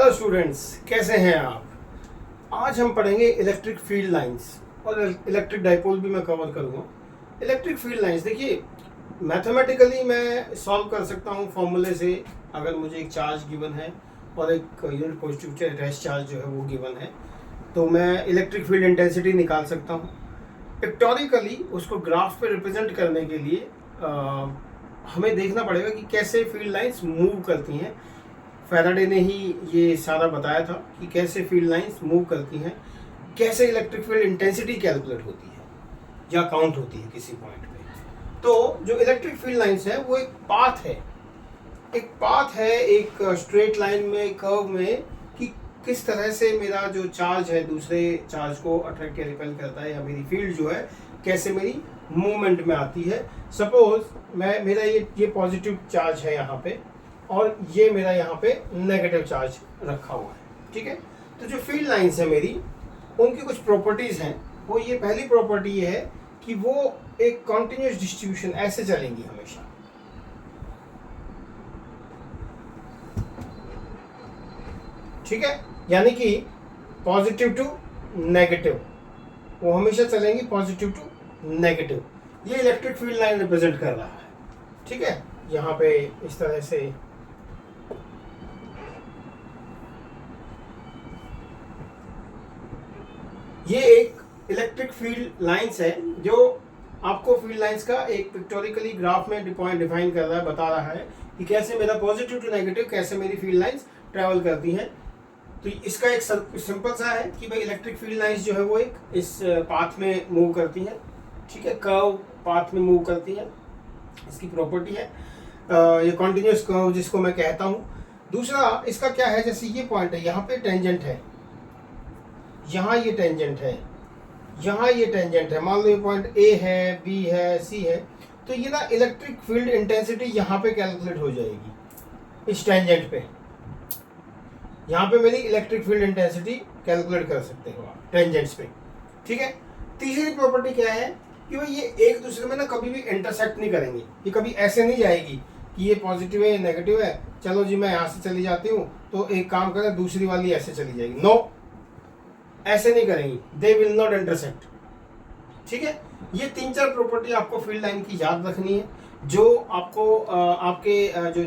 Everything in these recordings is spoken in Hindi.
हेलो स्टूडेंट्स, कैसे हैं आप। आज हम पढ़ेंगे इलेक्ट्रिक फील्ड लाइंस और इलेक्ट्रिक डाइपोल भी मैं कवर करूँगा। इलेक्ट्रिक फील्ड लाइंस देखिए, मैथमेटिकली मैं सॉल्व कर सकता हूँ फॉर्मूले से। अगर मुझे एक चार्ज गिवन है और एक यूनिट पॉजिटिव रेस्ट चार्ज जो है वो गिवन है, तो मैं इलेक्ट्रिक फील्ड इंटेंसिटी निकाल सकता हूँ। पिक्टोरिकली उसको ग्राफ पे रिप्रेजेंट करने के लिए हमें देखना पड़ेगा कि कैसे फील्ड लाइंस मूव करती हैं। फैराडे ने ही ये सारा बताया था कि कैसे फील्ड लाइंस मूव करती हैं, कैसे इलेक्ट्रिक फील्ड इंटेंसिटी कैलकुलेट होती है या काउंट होती है किसी पॉइंट पे। तो जो इलेक्ट्रिक फील्ड लाइंस है वो एक पाथ है, एक स्ट्रेट लाइन में, कर्व में, कि किस तरह से मेरा जो चार्ज है दूसरे चार्ज को अट्रैक्ट या रिपेल करता है, या मेरी फील्ड जो है कैसे मेरी मूवमेंट में आती है। सपोज मेरा ये पॉजिटिव चार्ज है यहाँ पे और ये मेरा यहाँ पे नेगेटिव चार्ज रखा हुआ है, ठीक है। तो जो फील्ड लाइंस है मेरी, उनकी कुछ प्रॉपर्टीज हैं। वो ये पहली प्रॉपर्टी ये है कि वो एक कॉन्टिन्यूस डिस्ट्रीब्यूशन ऐसे चलेंगी हमेशा, ठीक है। यानी कि पॉजिटिव टू नेगेटिव, वो हमेशा चलेंगी पॉजिटिव टू नेगेटिव। ये इलेक्ट्रिक फील्ड लाइन रिप्रेजेंट कर रहा है, ठीक है। यहाँ पे इस तरह से ये एक इलेक्ट्रिक फील्ड लाइंस है जो आपको फील्ड लाइंस का एक पिक्टोरिकली ग्राफ में डिफाइन कर रहा है, बता रहा है कि कैसे मेरा पॉजिटिव टू नेगेटिव, कैसे मेरी फील्ड लाइंस ट्रैवल करती हैं। तो इसका एक सिंपल सा है कि भाई इलेक्ट्रिक फील्ड लाइंस जो है वो एक इस पाथ में मूव करती हैं, ठीक है। कर्व पाथ में मूव करती है, इसकी प्रॉपर्टी है। ये कॉन्टिन्यूस कर्व जिसको मैं कहता हूँ। दूसरा इसका क्या है, जैसे ये पॉइंट है, यहाँ पे टेंजेंट है, यहाँ ये टेंजेंट है, यहाँ ये टेंजेंट है। मान लो ये पॉइंट ए है, बी है, सी है, तो ये ना इलेक्ट्रिक फील्ड इंटेंसिटी यहाँ पे कैलकुलेट हो जाएगी इस टेंजेंट पे। यहाँ पे मेरी इलेक्ट्रिक फील्ड इंटेंसिटी कैलकुलेट कर सकते हो आप टेंजेंट्स पे, ठीक है। तीसरी प्रॉपर्टी क्या है कि भाई ये एक दूसरे में ना कभी भी इंटरसेक्ट नहीं करेंगी। ये कभी ऐसे नहीं जाएगी कि ये पॉजिटिव है, ये नेगेटिव है, चलो जी मैं यहाँ से चली जाती हूँ तो एक काम करें, दूसरी वाली ऐसे चली जाएगी। नो, ऐसे नहीं करेंगी, दे विल नॉट इंटरसेक्ट, ठीक है। ये 3-4 प्रॉपर्टी आपको फील्ड लाइन की याद रखनी है, जो आपको आपके जो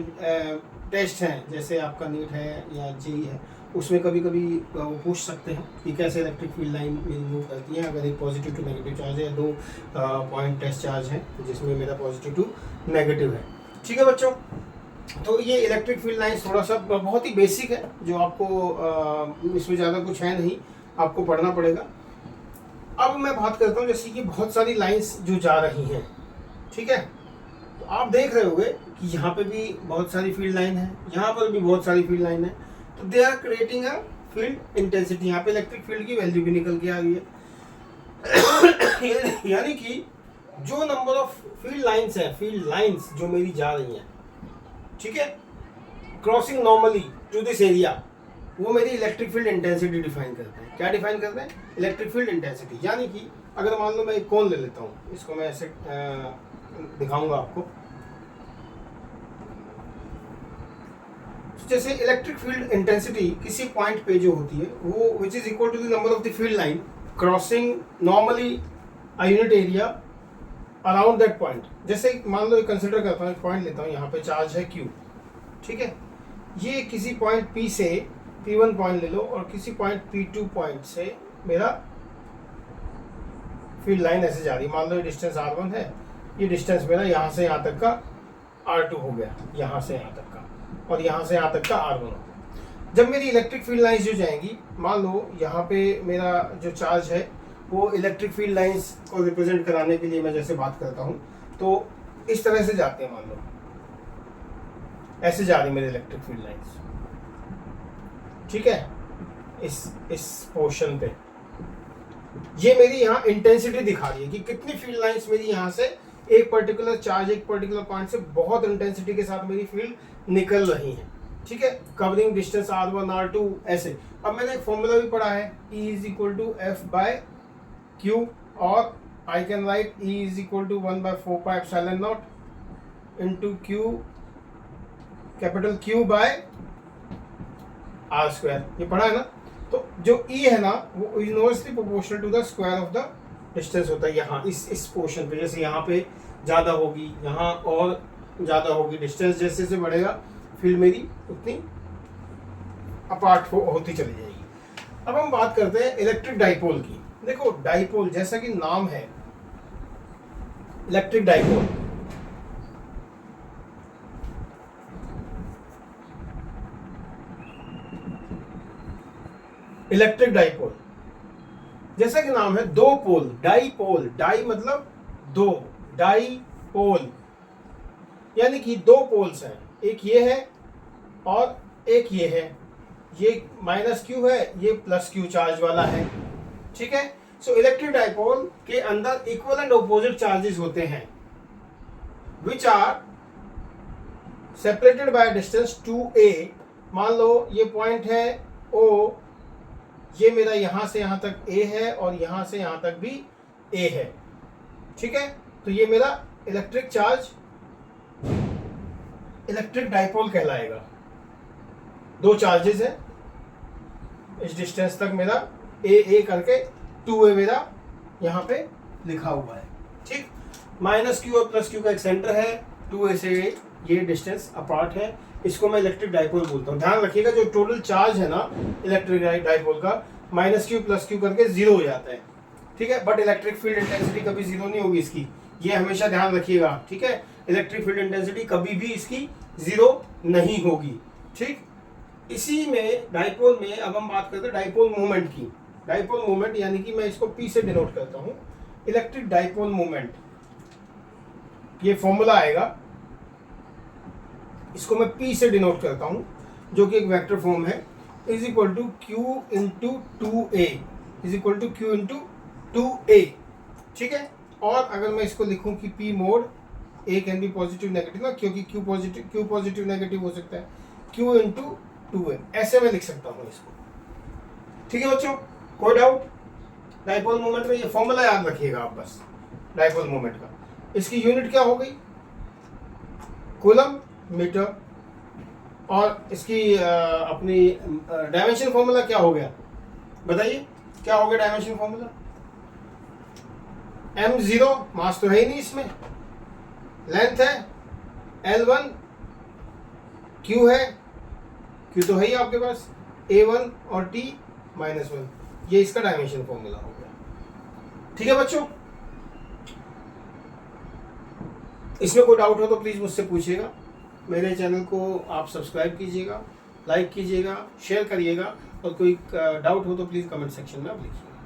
टेस्ट हैं, जैसे आपका नीट है या जेई है, उसमें कभी कभी वो पूछ सकते हैं कि कैसे इलेक्ट्रिक फील्ड लाइन मेरी मूव करती है। अगर एक पॉजिटिव टू नेगेटिव चार्ज है, 2 पॉइंट टेस्ट चार्ज है जिसमें मेरा पॉजिटिव टू नेगेटिव है, ठीक है बच्चों। तो ये इलेक्ट्रिक फील्ड लाइन थोड़ा सा बहुत ही बेसिक है, जो आपको इसमें ज़्यादा कुछ है नहीं, आपको पढ़ना पड़ेगा। अब मैं बात करता हूँ जैसे कि बहुत सारी लाइंस जो जा रही हैं, ठीक है। तो आप देख रहे होंगे कि यहाँ पे भी बहुत सारी फील्ड लाइन है, यहाँ पर भी बहुत सारी फील्ड लाइन है। तो they are creating a field intensity. यहाँ पे इलेक्ट्रिक फील्ड की वैल्यू भी निकल के आ रही है। यानी कि जो नंबर ऑफ फील्ड लाइंस जो मेरी जा रही हैं, ठीक है, crossing normally to this area, वो मेरी इलेक्ट्रिक फील्ड इंटेंसिटी डिफाइन करते हैं। क्या डिफाइन करते हैं? Electric field intensity. यानी कि अगर मान लो मैं एक कोन ले लेता हूँ, इसको मैं ऐसे दिखाऊंगा आपको। जैसे इलेक्ट्रिक फील्ड इंटेंसिटी किसी पॉइंट पे जो होती है वो which is equal to the number of the field line crossing normally a unit area around that point. जैसे मान लो कंसिडर करता हूँ, एक पॉइंट लेता हूँ, यहाँ पे चार्ज है Q, ठीक है। ये किसी पॉइंट P से P1 पॉइंट ले लो और किसी पॉइंट P2 पॉइंट से मेरा फील्ड लाइन ऐसे जा रही है। मान लो ये डिस्टेंस R1 है, ये डिस्टेंस मेरा यहाँ से यहाँ तक का R2 हो गया, यहाँ से यहाँ तक का, और यहाँ से यहाँ तक का R1 हो गया। जब मेरी इलेक्ट्रिक फील्ड लाइंस जो जाएंगी, मान लो यहाँ पे मेरा जो चार्ज है वो इलेक्ट्रिक फील्ड लाइंस को रिप्रेजेंट कराने के लिए मैं जैसे बात करता हूँ, तो इस तरह से जाते हैं। मान लो ऐसे जा रही मेरी इलेक्ट्रिक फील्ड लाइंस, ठीक है। इस पोर्शन पे ये मेरी यहाँ इंटेंसिटी दिखा रही है कि कितनी फील्ड लाइंस मेरी यहाँ से एक पर्टिकुलर चार्ज, एक पर्टिकुलर पॉइंट से बहुत इंटेंसिटी के साथ मेरी फील्ड निकल रही है, ठीक है। कवरिंग डिस्टेंस R1 R2 ऐसे। अब मैंने एक फॉर्मूला भी पढ़ा है, E is equal to F by Q, और I can write E is equal to 1/4πε0 into Q, capital Q by R square, ये पढ़ा है ना। तो जो ई है ना वो inversely proportional to the square of the distance होता है। यहाँ इस पोर्शन पे, जैसे यहाँ पे ज़्यादा होगी, यहाँ और ज़्यादा होगी, डिस्टेंस जैसे जैसे बढ़ेगा फील्ड मेरी उतनी अपार्ट होती चली जाएगी। अब हम बात करते हैं इलेक्ट्रिक डाइपोल की। देखो डाइपोल जैसा कि नाम है इलेक्ट्रिक डाइपोल, इलेक्ट्रिक डाइपोल जैसा कि नाम है, दो पोल, डाइपोल, डाई मतलब दो, डाइपोल यानी कि दो पोल्स हैं, एक ये है और एक ये है, ये माइनस क्यू है, ये प्लस क्यू चार्ज वाला है, ठीक है। सो इलेक्ट्रिक डाइपोल के अंदर इक्वल एंड ऑपोजिट चार्जेस होते हैं which are separated by distance 2a। मान लो ये पॉइंट है O, ये मेरा यहां से यहां तक A है और यहां से यहां तक भी A है, ठीक है। तो ये मेरा इलेक्ट्रिक चार्ज इलेक्ट्रिक डाइपोल कहलाएगा। दो चार्जेस है इस डिस्टेंस तक, मेरा A करके 2a मेरा यहाँ पे लिखा हुआ है, ठीक। माइनस क्यू और प्लस क्यू का एक सेंटर है, 2a से ये डिस्टेंस अपार्ट है, इसको मैं इलेक्ट्रिक डाइपोल बोलता हूँ। ध्यान रखिएगा जो टोटल चार्ज है ना इलेक्ट्रिक डाइपोल का, माइनस क्यू प्लस क्यू करके 0 हो जाता है, ठीक है। बट इलेक्ट्रिक फील्ड इंटेंसिटी कभी 0 नहीं होगी इसकी, ये हमेशा ध्यान रखिएगा, ठीक है। इलेक्ट्रिक फील्ड इंटेंसिटी कभी भी इसकी 0 नहीं होगी, ठीक। इसी में डाइपोल में अब हम बात करते हैं डाइपोल मोमेंट की। डाइपोल मोमेंट यानी कि मैं इसको P से डिनोट करता हूँ, इलेक्ट्रिक डाइपोल मोमेंट, ये फॉर्मूला आएगा, इसको मैं P से डिनोट करता हूँ जो कि एक वेक्टर फॉर्म है, is equal to Q into 2a, is equal to Q into 2a, ठीक है। और अगर मैं इसको लिखूं कि P mode A can be positive negative ना, क्योंकि Q पॉजिटिव नेगेटिव हो सकता है, Q इंटू 2a, ऐसे मैं लिख सकता हूँ इसको, ठीक है बच्चों। कोई डाउट? डाइपोल मोमेंट में ये फॉर्मूला याद रखिएगा आप बस, डाइपोल मोमेंट का। इसकी यूनिट क्या हो गई? Coulomb metre. और इसकी अपनी डायमेंशन फॉर्मूला क्या हो गया, बताइए क्या हो गया डायमेंशन फॉर्मूला? m0, मास तो है ही नहीं इसमें, लेंथ है L1, Q है, Q तो है ही आपके पास, A1 और T -1, ये इसका डायमेंशन फॉर्मूला हो गया, ठीक है बच्चों। इसमें कोई डाउट हो तो प्लीज़ मुझसे पूछिएगा। मेरे चैनल को आप सब्सक्राइब कीजिएगा, लाइक कीजिएगा, शेयर करिएगा, और कोई डाउट हो तो प्लीज़ कमेंट सेक्शन में आप लिखिएगा।